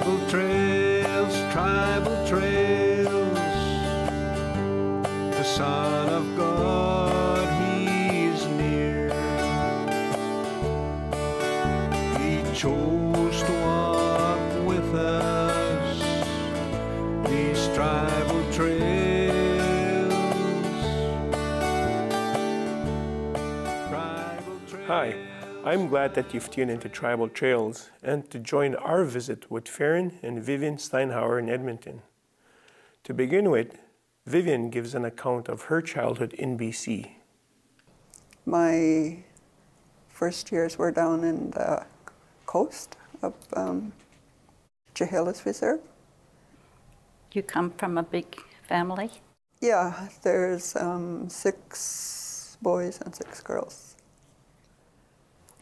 tribal trails. The Son of God, He's near. He chose to walk with us these tribal trails. Hi. I'm glad that you've tuned into Tribal Trails and to join our visit with Faran and Vivian Steinhauer in Edmonton. To begin with, Vivian gives an account of her childhood in BC. My first years were down in the coast of Chehalis Reserve. You come from a big family? Yeah, there's 6 boys and 6 girls.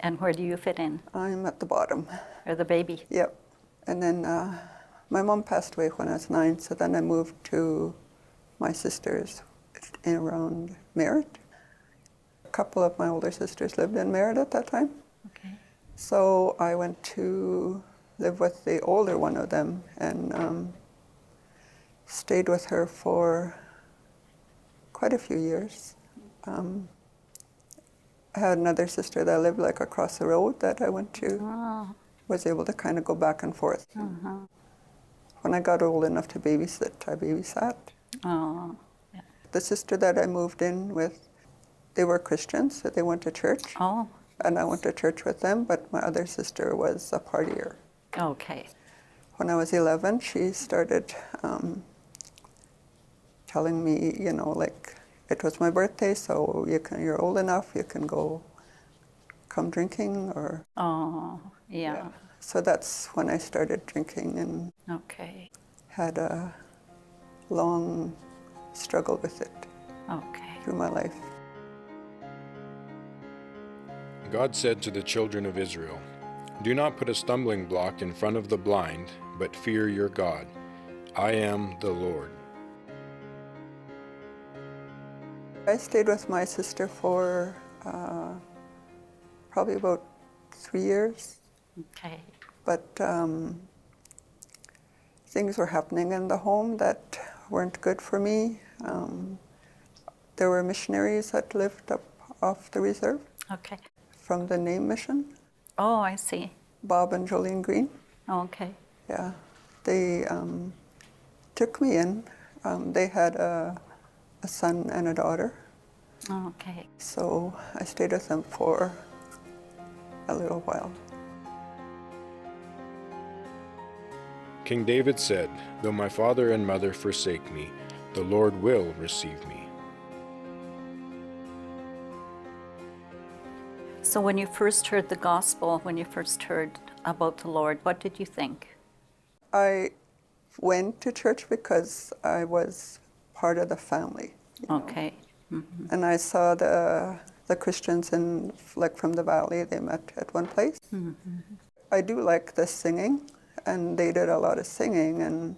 And where do you fit in? I'm at the bottom. Or the baby? Yep. And then my mom passed away when I was 9, so then I moved to my sisters around Merritt. A couple of my older sisters lived in Merritt at that time. Okay. So I went to live with the older one of them and stayed with her for quite a few years. I had another sister that lived like across the road that I went to. Oh. Was able to kind of go back and forth. Uh-huh. When I got old enough to babysit, I babysat. Oh. Yeah. The sister that I moved in with, they were Christians, so they went to church. Oh. And I went to church with them, but my other sister was a partier. Okay. When I was 11, she started telling me, you know, like, it was my birthday, so you're old enough, you can come drinking or... Oh, yeah. So that's when I started drinking and okay. had a long struggle with it through my life. God said to the children of Israel, "Do not put a stumbling block in front of the blind, but fear your God. I am the Lord." I stayed with my sister for probably about 3 years. Okay. But things were happening in the home that weren't good for me. There were missionaries that lived up off the reserve. Okay. From the Name Mission. Oh, I see. Bob and Jolene Green. Okay. Yeah. They took me in. They had a son and a daughter. Okay. So I stayed with them for a little while. King David said, "Though my father and mother forsake me, the Lord will receive me." So when you first heard the gospel, when you first heard about the Lord, what did you think? I went to church because I was part of the family. Okay. Mm-hmm. And I saw the Christians like from the valley, they met at one place. Mm-hmm. I do like the singing, and they did a lot of singing, and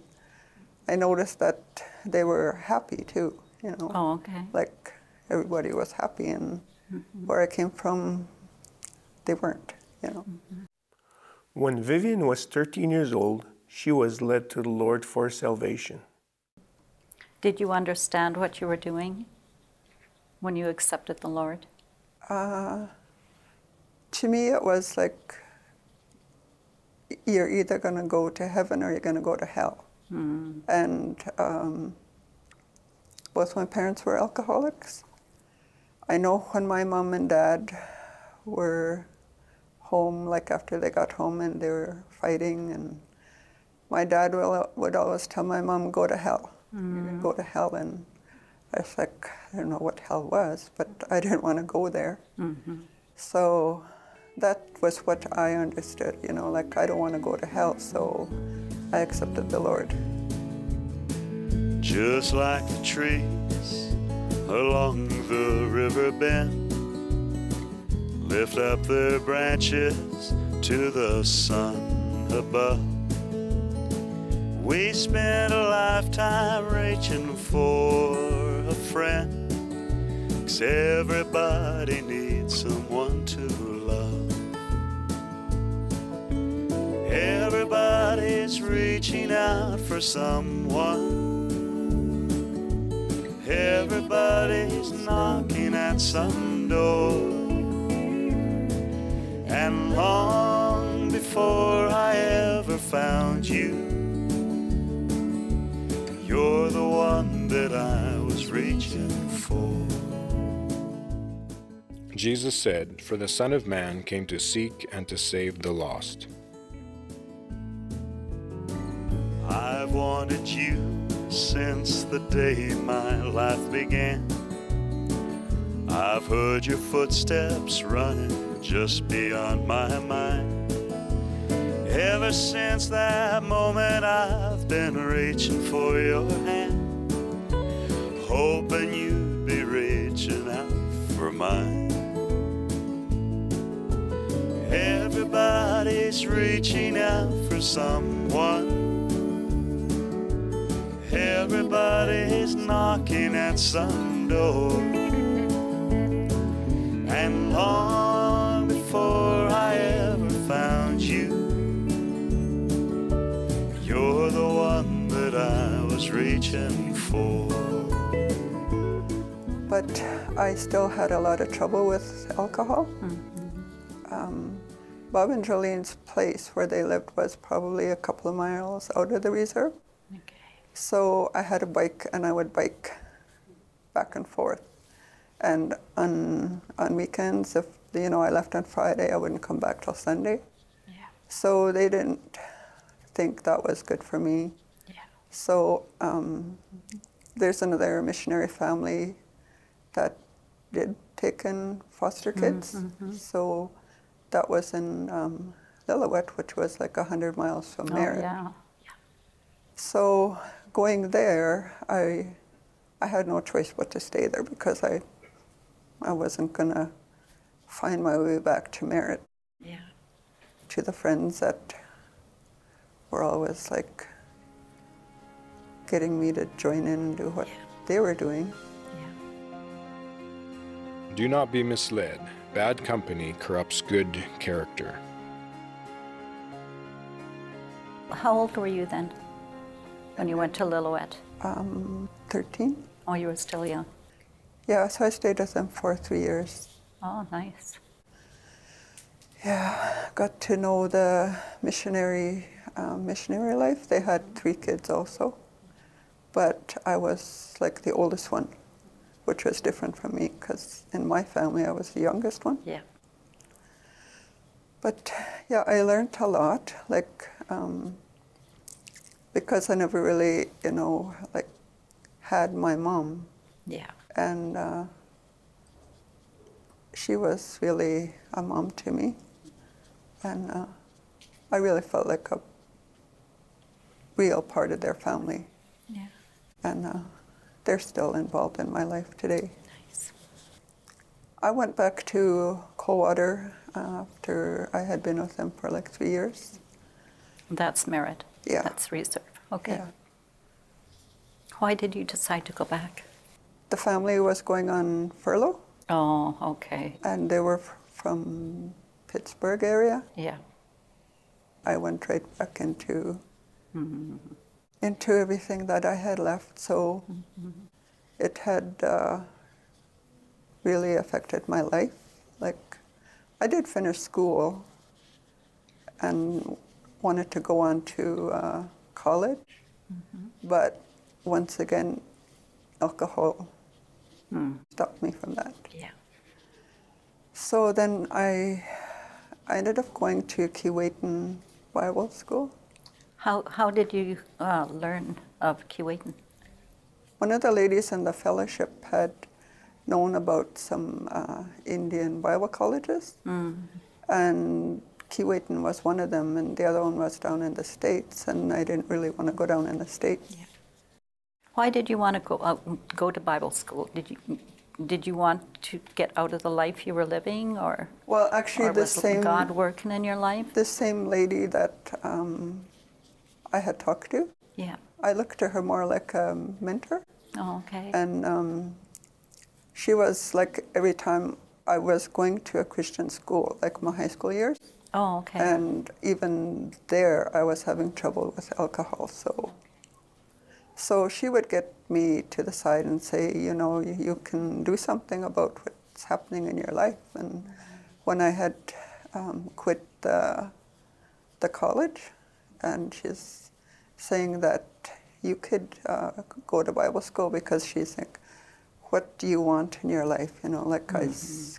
I noticed that they were happy too, you know. Oh, okay. Like everybody was happy, and where I came from, they weren't, you know. Mm-hmm. When Vivian was 13 years old, she was led to the Lord for salvation. Did you understand what you were doing when you accepted the Lord? To me, it was like, you're either going to go to heaven or you're going to go to hell. Mm. And both my parents were alcoholics. I know when my mom and dad were home, like after they got home and they were fighting, and my dad would always tell my mom, "Go to hell." You're going to go to hell. And I was like, I don't know what hell was, but I didn't want to go there. Mm-hmm. So that was what I understood, you know, like I don't want to go to hell, so I accepted the Lord. Just like the trees along the river bend, lift up their branches to the sun above. We spent a lifetime reaching for a friend, 'cause everybody needs someone to love. Everybody Everybody's reaching out for someone. Everybody's knocking at some door. And long before I ever found you, you're the one that I was reaching for. Jesus said, "For the Son of Man came to seek and to save the lost." I've wanted you since the day my life began. I've heard your footsteps running just beyond my mind. Ever since that moment I've been reaching for your hand, hoping you'd be reaching out for mine. Everybody's reaching out for someone. Everybody's knocking at some door. And long before I ever found you, you're the one that I was reaching for. But I still had a lot of trouble with alcohol. Bob and Jolene's place where they lived was probably a couple of miles out of the reserve. Okay. So I had a bike and I would bike back and forth. And on weekends, if I left on Friday, I wouldn't come back till Sunday. Yeah. So they didn't think that was good for me. Yeah. So there's another missionary family that did take in foster kids. So that was in Lillooet, which was like 100 miles from Merritt. Yeah. So going there, I had no choice but to stay there because I wasn't gonna find my way back to Merritt. Yeah. To the friends that were always like getting me to join in and do what they were doing. Yeah. Do not be misled. Bad company corrupts good character. How old were you then when you went to Lillooet? 13. Oh, you were still young. Yeah, so I stayed with them for 3 years. Oh, nice. Yeah, got to know the missionary life. They had 3 kids also, but I was like the oldest one, which was different from me because in my family I was the youngest one. Yeah. But yeah, I learned a lot, like because I never really, had my mom. Yeah. And she was really a mom to me. And I really felt like a real part of their family. Yeah. And they're still involved in my life today. Nice. I went back to Coldwater after I had been with them for like 3 years. That's Merritt. Yeah. That's reserve. Okay. Yeah. Why did you decide to go back? The family was going on furlough, Oh, okay. and they were from Pittsburgh area. Yeah. I went right back into everything that I had left. So it had really affected my life. Like, I did finish school and wanted to go on to college, but once again, alcohol stopped me from that. Yeah. So then I ended up going to K401 Bible School. How did you learn of Keewatin? One of the ladies in the fellowship had known about some Indian Bible colleges, and Keewatin was one of them, and the other one was down in the States, and I didn't really want to go down in the States. Yeah. Why did you want to go to Bible school? Did you want to get out of the life you were living, or Well, actually, or was God working in your life? the same lady that I had talked to, Yeah. I looked to her more like a mentor. Oh, okay. And she was like, every time I was going to a Christian school, like my high school years, Oh, okay. And even there, I was having trouble with alcohol. So she would get me to the side and say, you know, you can do something about what's happening in your life. And when I had quit the college, and she's saying that you could go to Bible school, because she's like, what do you want in your life? You know, like I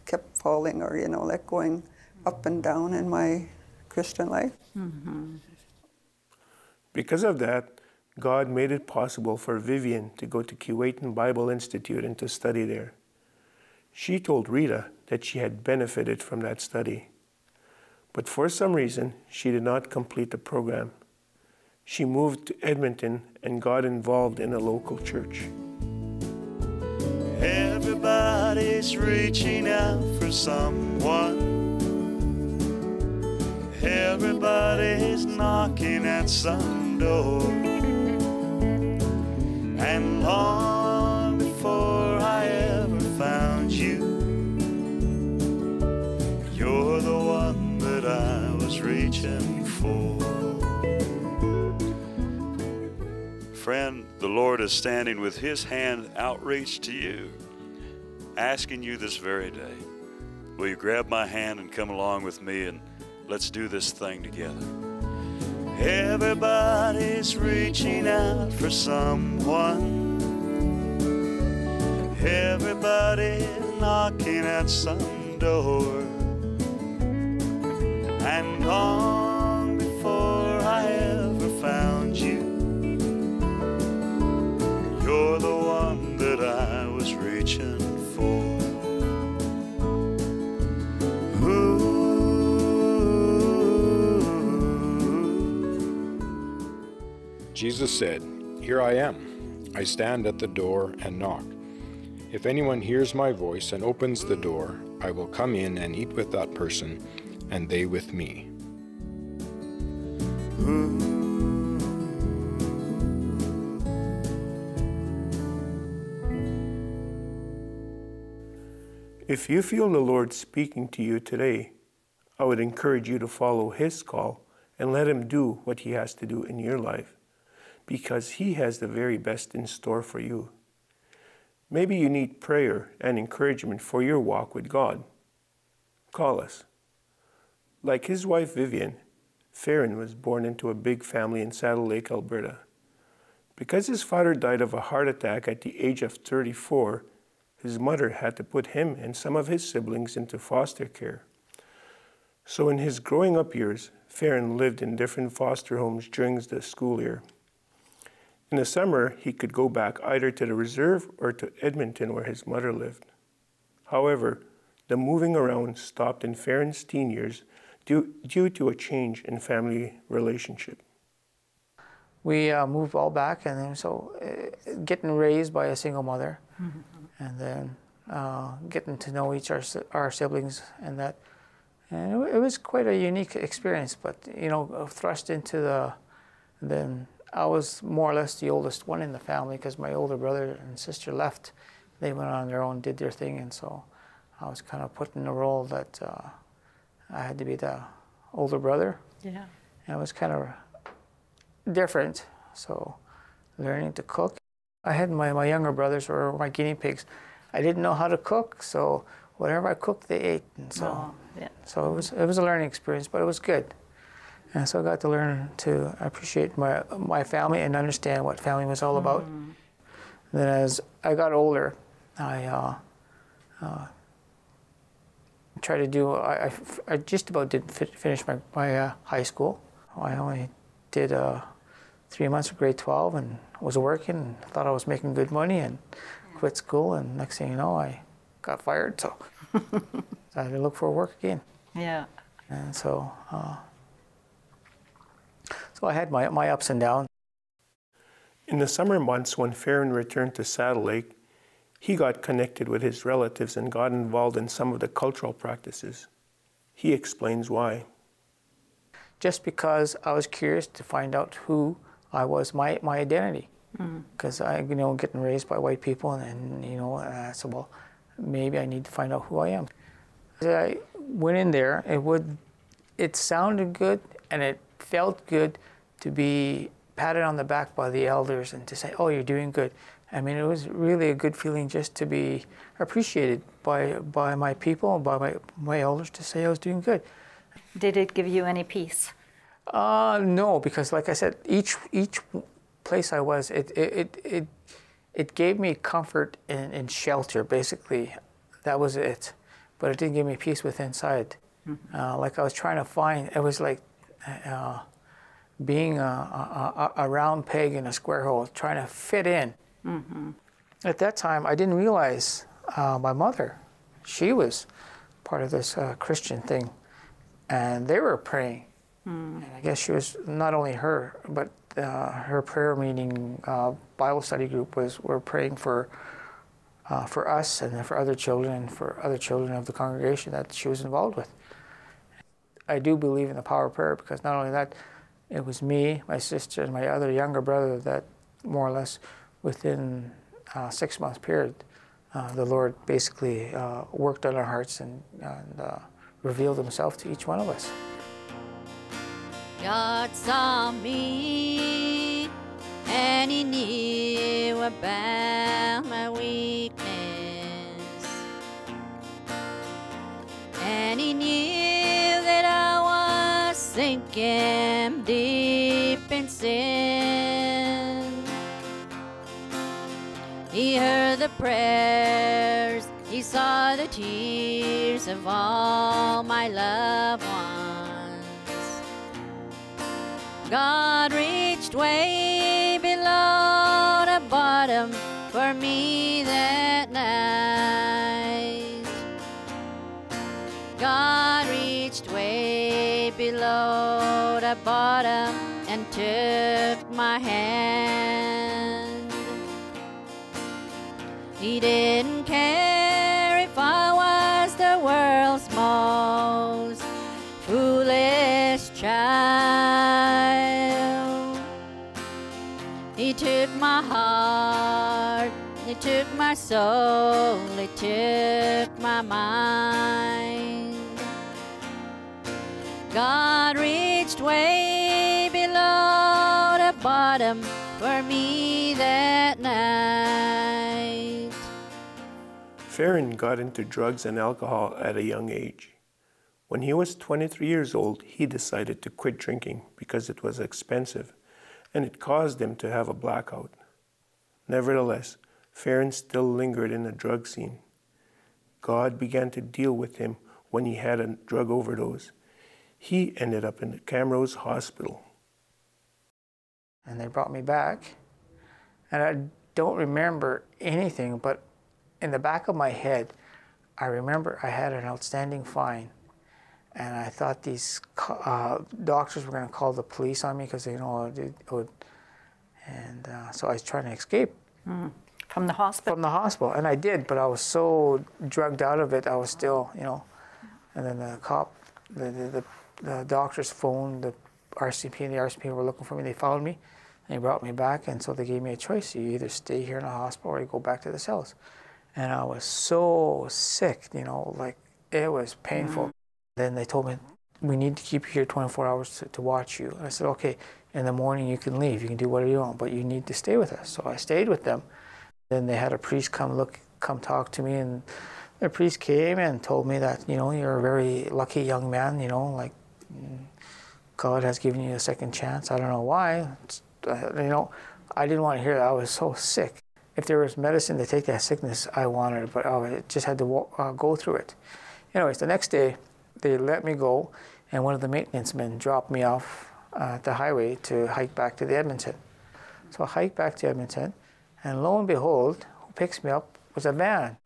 kept falling, or, you know, like going up and down in my Christian life. Because of that, God made it possible for Vivian to go to K401 Bible Institute and to study there. She told Rita that she had benefited from that study. But for some reason, she did not complete the program. She moved to Edmonton and got involved in a local church. Everybody's reaching out for someone. Everybody's knocking at some door. And long before I ever found you, you're the one that I was reaching for. Friend, the Lord is standing with His hand outreached to you, asking you this very day, will you grab my hand and come along with me, and let's do this thing together. Everybody's reaching out for someone. Everybody's knocking at some door. And long before I ever found you, you're the one that I was reaching for. Jesus said, "Here I am. I stand at the door and knock. If anyone hears my voice and opens the door, I will come in and eat with that person, and they with me." If you feel the Lord speaking to you today, I would encourage you to follow His call and let Him do what He has to do in your life, because He has the very best in store for you. Maybe you need prayer and encouragement for your walk with God. Call us. Like his wife Vivian, Faran was born into a big family in Saddle Lake, Alberta. Because his father died of a heart attack at the age of 34, his mother had to put him and some of his siblings into foster care. So in his growing up years, Faran lived in different foster homes during the school year. In the summer, he could go back either to the reserve or to Edmonton, where his mother lived. However, the moving around stopped in Faran's teen years due to a change in family relationship. We moved all back, and then getting raised by a single mother, and then getting to know our siblings, and it was quite a unique experience. But thrust into then I was more or less the oldest one in the family, because my older brother and sister left. They went on their own, did their thing, and so I was kind of put in the role that I had to be the older brother. Yeah. And it was kind of different, so learning to cook. I had my younger brothers were my guinea pigs. I didn't know how to cook, so whatever I cooked, they ate. And so, so it was a learning experience, but it was good. And so I got to learn to appreciate my family and understand what family was all about. And then as I got older, I tried to do, I just about didn't finish my high school. I only did 3 months of grade 12 and was working and thought I was making good money, and quit school, and next thing you know, I got fired, so I had to look for work again. Yeah. And so I had my ups and downs. In the summer months when Faran returned to Saddle Lake, he got connected with his relatives and got involved in some of the cultural practices. He explains why. Just because I was curious to find out who I was, my identity. Because I, getting raised by white people, and I said, well, maybe I need to find out who I am. As I went in there, it would it sounded good and it felt good to be patted on the back by the elders and to say, oh, you're doing good. I mean, it was really a good feeling just to be appreciated by my people, by my elders, to say I was doing good. Did it give you any peace? No, because like I said, each place I was, it gave me comfort and shelter, basically. That was it. But it didn't give me peace within inside. Mm-hmm. Like I was trying to find, it was like being a round peg in a square hole, trying to fit in. Mm-hmm. At that time, I didn't realize my mother, she was part of this Christian thing, and they were praying. And I guess she was, not only her, but her prayer meeting Bible study group were praying for us and for other children, for other children of the congregation that she was involved with. I do believe in the power of prayer, because not only that, it was me, my sister, and my other younger brother that more or less within a 6-month period, the Lord basically worked on our hearts and revealed himself to each one of us. God saw me and he knew about my weakness, and he knew that I was sinking deep in sin. He heard the prayers, he saw the tears of all my loved ones. God reached way below the bottom for me that night. God reached way below the bottom and took my hand. He didn't care if I was the world's most foolish child. He took my heart, he took my soul, he took my mind. God reached way below the bottom for me that night. Faran got into drugs and alcohol at a young age. When he was 23 years old, he decided to quit drinking because it was expensive, and it caused him to have a blackout. Nevertheless, Faran still lingered in the drug scene. God began to deal with him when he had a drug overdose. He ended up in the Camrose Hospital. And they brought me back, and I don't remember anything, but in the back of my head, I remember I had an outstanding fine. And I thought these doctors were going to call the police on me because, you know, it would. And so I was trying to escape. From the hospital? From the hospital. And I did, but I was so drugged out of it, I was still, you know. And then the cop, the doctor's phone, the RCP and the RCP were looking for me. They found me, and they brought me back. And so they gave me a choice. You either stay here in the hospital or you go back to the cells. And I was so sick, you know, like it was painful. Then they told me, we need to keep you here 24 hours to watch you. And I said, okay, in the morning you can leave, you can do whatever you want, but you need to stay with us. So I stayed with them. Then they had a priest come talk to me, and the priest came and told me that, you know, you're a very lucky young man, you know, like God has given you a second chance. I don't know why. You know, I didn't want to hear that. I was so sick. If there was medicine to take that sickness, I wanted it, but I just had to go through it. Anyways, the next day, they let me go, and one of the maintenance men dropped me off at the highway to hike back to the Edmonton. So I hiked back to Edmonton, and lo and behold, who picks me up was a van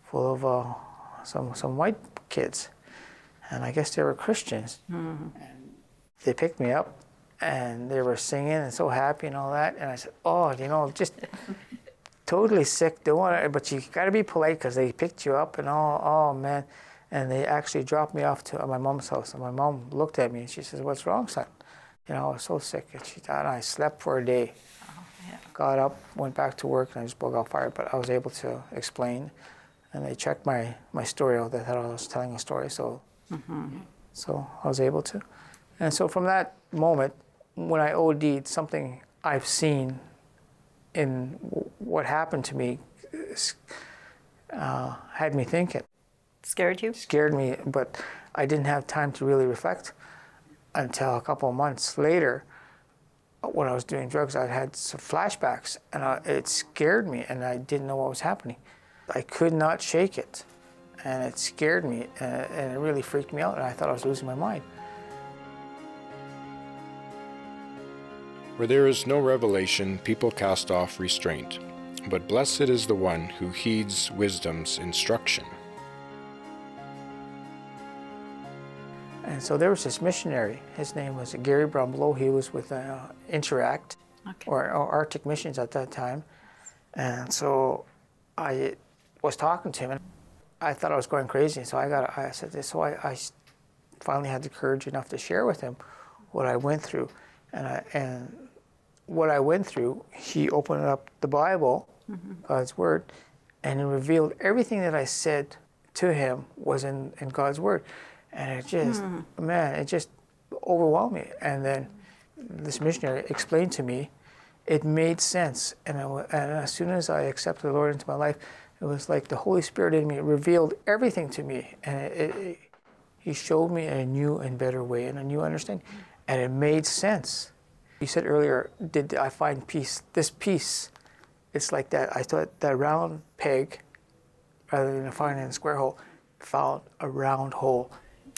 full of some white kids, and I guess they were Christians. And they picked me up, and they were singing and so happy and all that, and I said, oh, you know, just totally sick, don't want to, but you got to be polite because they picked you up and all, oh man. And they actually dropped me off to my mom's house. And my mom looked at me and she says, what's wrong, son? You know, I was so sick. And she thought, I slept for a day. Got up, went back to work, and I just got fired. But I was able to explain. And they checked my story out. They thought I was telling a story. So So I was able to. And so from that moment, when I OD'd, something I've seen in what happened to me had me thinking. Scared you? Scared me, but I didn't have time to really reflect until a couple of months later. When I was doing drugs, I had some flashbacks, and it scared me, and I didn't know what was happening. I could not shake it, and it scared me, and it really freaked me out, and I thought I was losing my mind. Where there is no revelation, people cast off restraint, but blessed is the one who heeds wisdom's instruction. And so there was this missionary. His name was Gary Brumlow. He was with Interact, or Arctic Missions at that time. And so I was talking to him, and I thought I was going crazy. So I said this. So I finally had the courage enough to share with him what I went through. And what I went through, he opened up the Bible, God's Word, and he revealed everything that I said to him was in God's Word. And it just, man, it just overwhelmed me. And then this missionary explained to me, it made sense. And as soon as I accepted the Lord into my life, it was like the Holy Spirit in me revealed everything to me. And he showed me in a new and better way, and a new understanding. And it made sense. You said earlier, did I find peace? This peace, it's like that. I thought that round peg, rather than finding a square hole, found a round hole.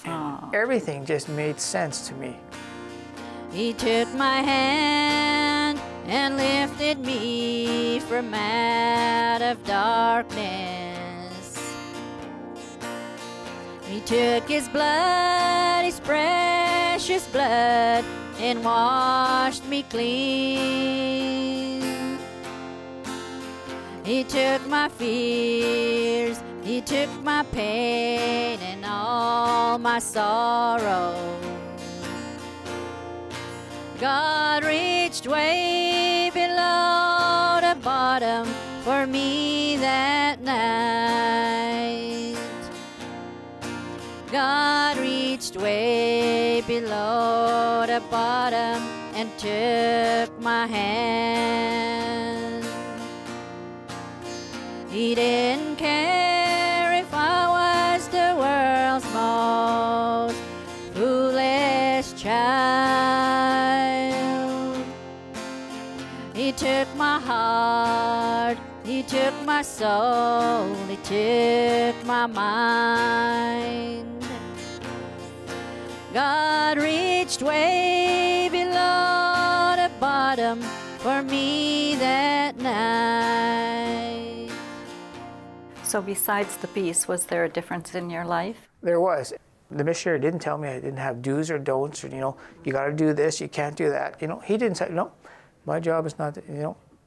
And everything just made sense to me. He took my hand and lifted me from out of darkness. He took his blood, his precious blood, and washed me clean. He took my fears, he took my pain and all my sorrow. God reached way below the bottom for me that night. God reached way below the bottom and took my hand. He didn't care if I was the world's most foolish child. He took my heart, he took my soul, he took my mind. God reached way below the bottom for me that night. So besides the peace, was there a difference in your life? There was. The missionary didn't tell me I didn't have do's or don'ts, or, you got to do this, you can't do that. He didn't say, no, my job is not,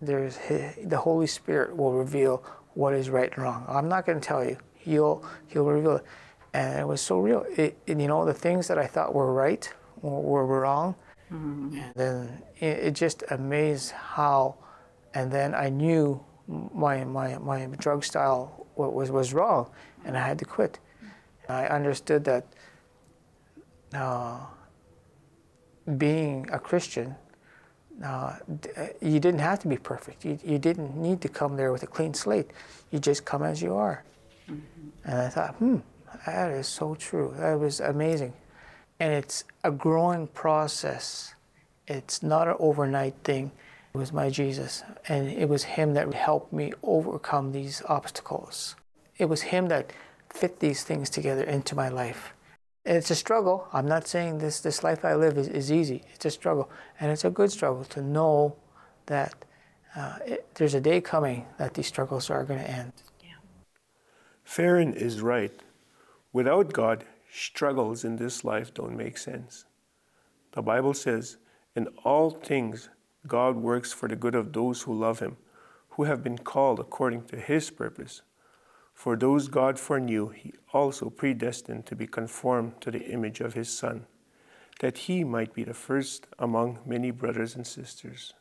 the Holy Spirit will reveal what is right and wrong. I'm not going to tell you. He'll reveal it. And it was so real. The things that I thought were right were wrong. Mm-hmm. And then it just amazed how, and then I knew my drug style was wrong, and I had to quit. I understood that being a Christian, you didn't have to be perfect. You didn't need to come there with a clean slate. You just come as you are. Mm-hmm. And I thought, that is so true. That was amazing. And it's a growing process. It's not an overnight thing. It was my Jesus, and it was him that helped me overcome these obstacles. It was him that fit these things together into my life. And it's a struggle. I'm not saying this life I live is easy. It's a struggle, and it's a good struggle to know that there's a day coming that these struggles are going to end. Yeah. Faran is right. Without God, struggles in this life don't make sense. The Bible says, in all things, God works for the good of those who love him, who have been called according to his purpose. For those God foreknew, he also predestined to be conformed to the image of his Son, that he might be the first among many brothers and sisters.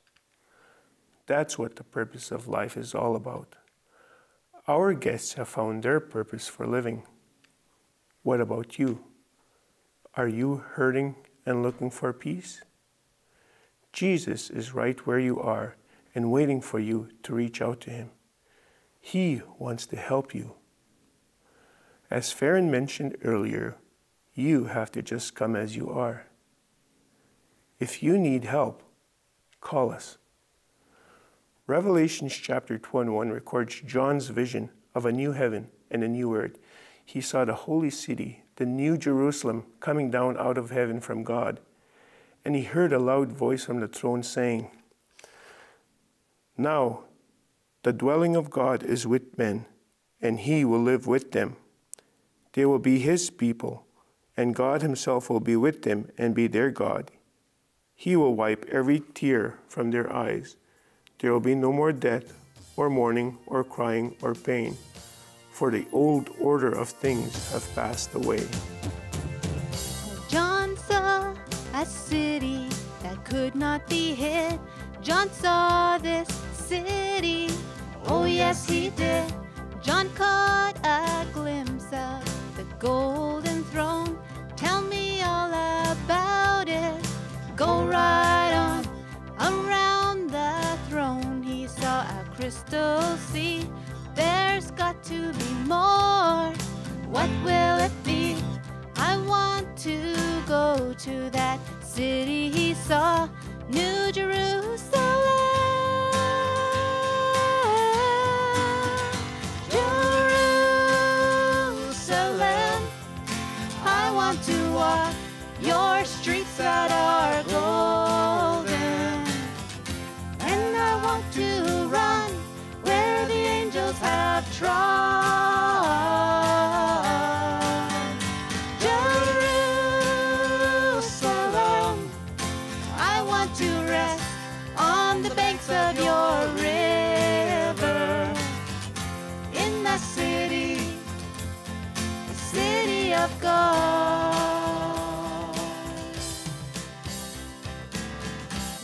That's what the purpose of life is all about. Our guests have found their purpose for living. What about you? Are you hurting and looking for peace? Jesus is right where you are and waiting for you to reach out to him. He wants to help you. As Faran mentioned earlier, you have to just come as you are. If you need help, call us. Revelation chapter 21 records John's vision of a new heaven and a new earth. He saw the holy city, the new Jerusalem, coming down out of heaven from God. And he heard a loud voice from the throne saying, "Now the dwelling of God is with men, and he will live with them. They will be his people, and God himself will be with them and be their God. He will wipe every tear from their eyes. There will be no more death, or mourning, or crying, or pain, for the old order of things have passed away." John saw a city that could not be hid. John saw this city, oh yes he did. John caught a glimpse of the golden throne. Tell me all about it. Go right on. Around the throne he saw a crystal sea. There's got to be more. What will it be? I want to go to that city he saw, New Jerusalem. Jerusalem, I want to walk your streets that are golden, and I want to run where the angels have trod. Jerusalem, I want to rest on the banks of your river, in the city of God.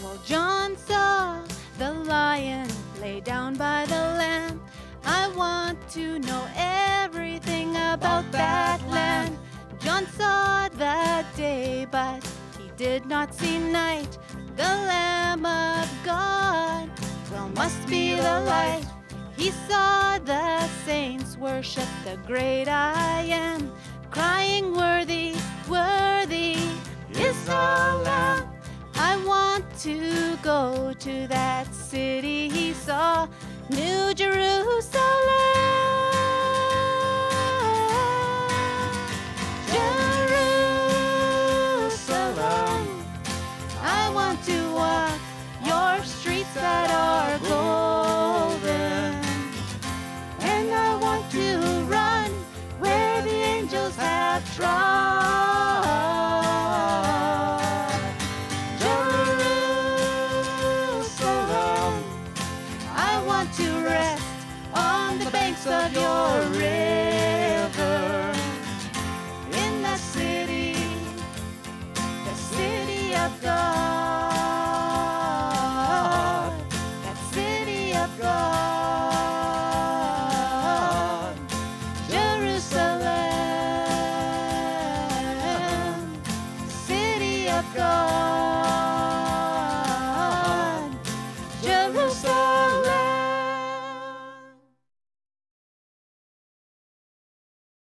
Well, John saw the lion lay down by the lamb. I want to know everything about that land. John saw the day, but he did not see night. The Lamb of God, well, must be the light. He saw the saints worship the great I Am, crying, "Worthy, worthy is the Lamb." I want to go to that city he saw, New Jerusalem.